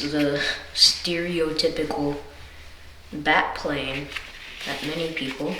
the stereotypical bat plane that many people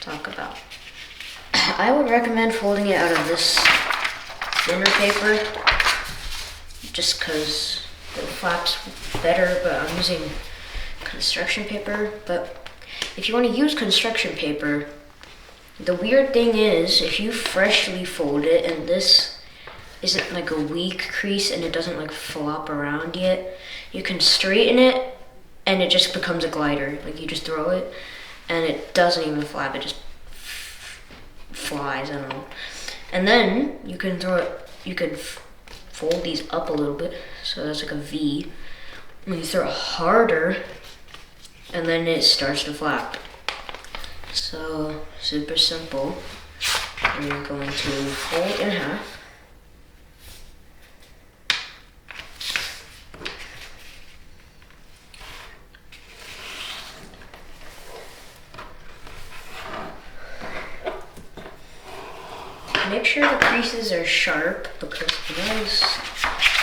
talk about. I would recommend folding it out of this thinner paper just because it flaps better, but I'm using construction paper. But if you want to use construction paper, the weird thing is if you freshly fold it and this isn't like a weak crease and it doesn't like flop around yet, you can straighten it and it just becomes a glider. Like you just throw it and it doesn't even flap, it just flies, I don't know. And then you can throw it, you could fold these up a little bit so that's like a V. When you throw it harder and then it starts to flap. So super simple. You're going to fold in half. Make sure the creases are sharp because it is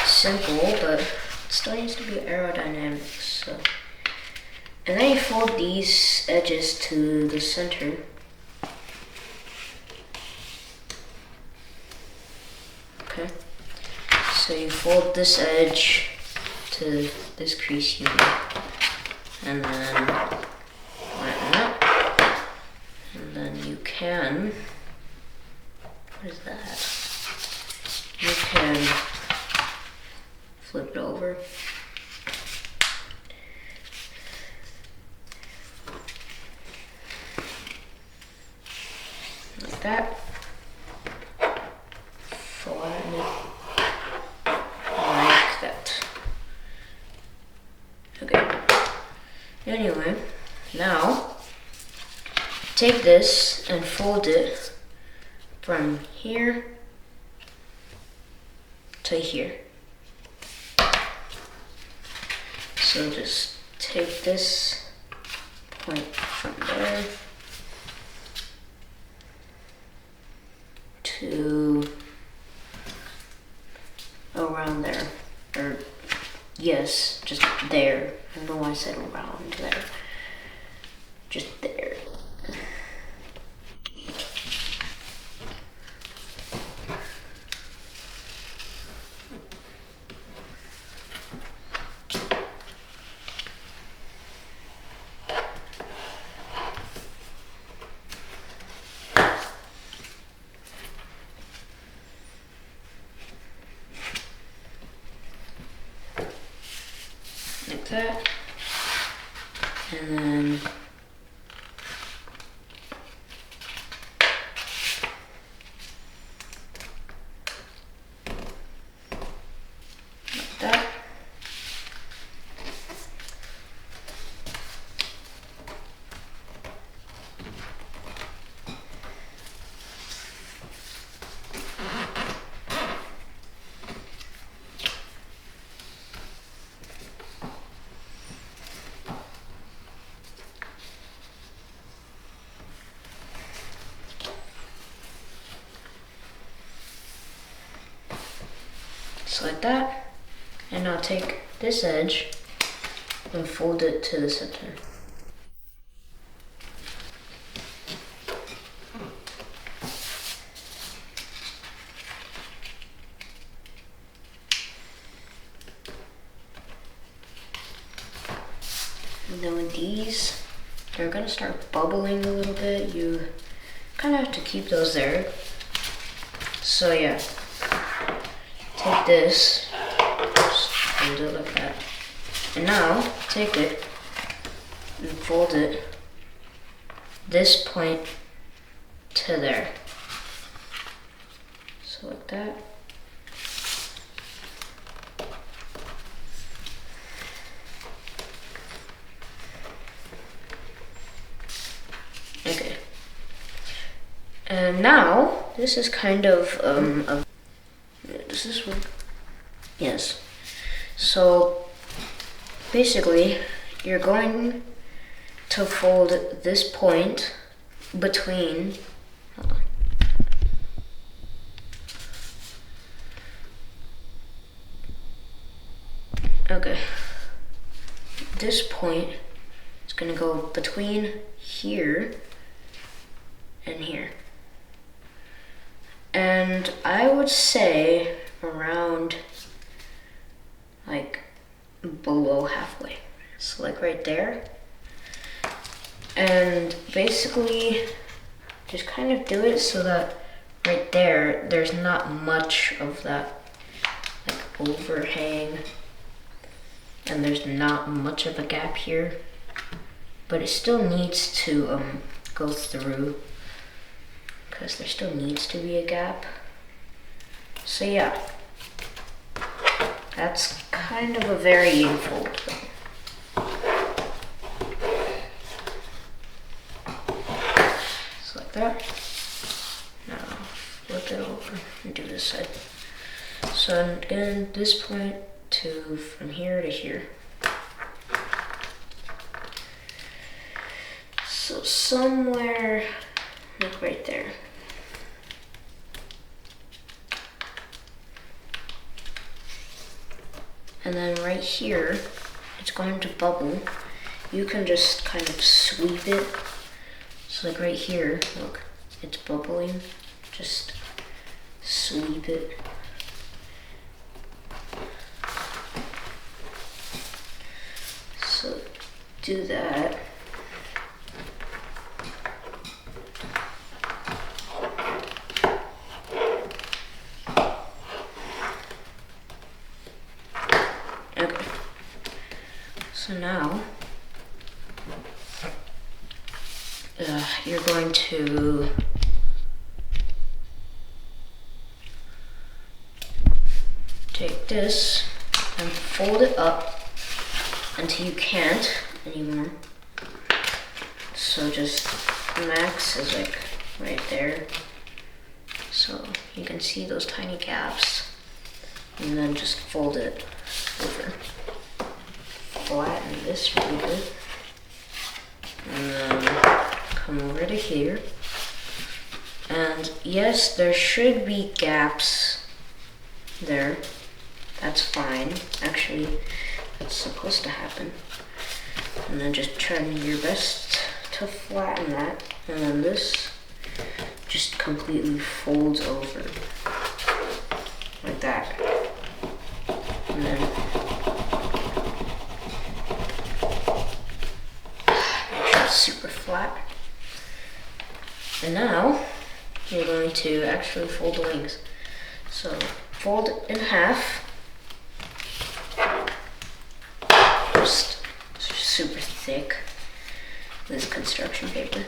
simple, but it still needs to be aerodynamic. So, and then you fold these edges to the center. Okay. So you fold this edge to this crease here, and then flatten up, and then you can. What is that? You can flip it over. Like that. Flatten it like that. Okay. Anyway, now take this and fold it from here to here. So just take this point from there to around there. Or yes, just there. I don't know why I said around there. Just there. Like that, and then like that. Just like that. And now take this edge and fold it to the center. And then with these, they're gonna start bubbling a little bit. You kind of have to keep those there. So yeah. Take this, just fold it like that. And now, take it and fold it this point to there. So like that. Okay. And now, this is kind of does this work? Yes. So basically, you're going to fold this point between, hold on. Okay. point is gonna go between here and here. And I would say around like below halfway. So like right there. And basically just kind of do it so that right there, there's not much of that like overhang, and there's not much of a gap here, but it still needs to go through, because there still needs to be a gap. So yeah, that's kind of a varying fold though. So like that. Now flip it over and do this side. So again, this point to from here to here. So somewhere like right there. And then right here, it's going to bubble. You can just kind of sweep it. So like right here, look, it's bubbling. Just sweep it. So do that. Okay. So now you're going to take this and fold it up until you can't anymore. So just max is like right there. So you can see those tiny gaps, and then just fold it over. Flatten this really good. And then come over to here. And yes, there should be gaps there. That's fine. Actually, that's supposed to happen. And then just try your best to flatten that. And then this just completely folds over. Like that. And then make sure it's super flat. And now you're going to actually fold the wings. So fold it in half. Just super thick, this construction paper.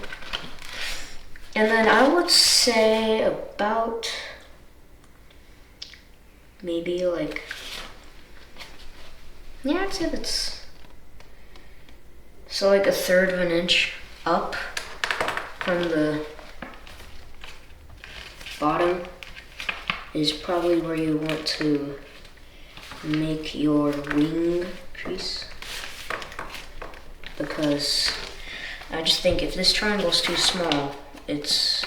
And then I would say about maybe like, yeah, I'd say that's, so like 1/3 of an inch up from the bottom is probably where you want to make your wing crease. Because I just think if this triangle is too small, it's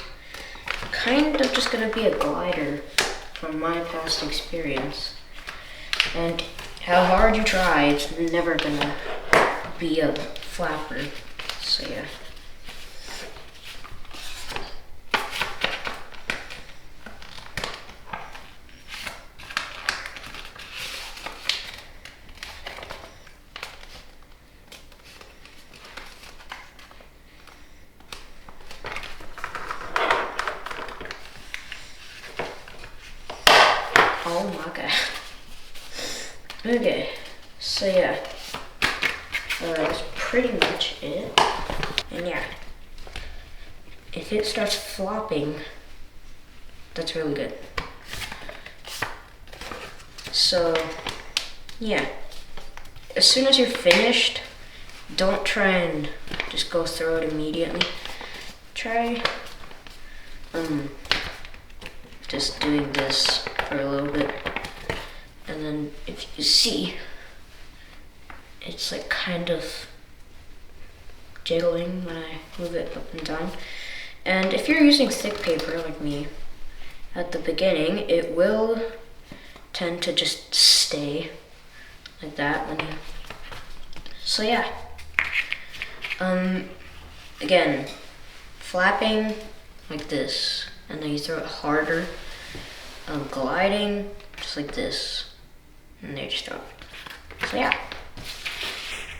kind of just gonna be a glider from my past experience. And how hard you try, it's never gonna be a flapper. So yeah. Oh my god. Okay, so yeah, that's pretty much it. And yeah, if it starts flopping, that's really good. So yeah, as soon as you're finished, don't try and just go through it immediately. Try just doing this for a little bit, and then if you see, it's like kind of jiggling when I move it up and down. And if you're using thick paper like me, at the beginning it will tend to just stay like that when you, so yeah, Again, flapping like this, and then you throw it harder. Gliding just like this, and they just throw it. So yeah,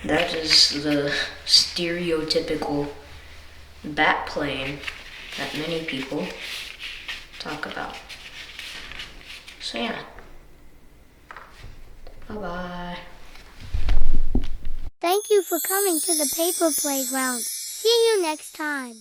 that is the stereotypical bat plane that many people talk about. So yeah, bye-bye. Thank you for coming to the paper playground. See you next time.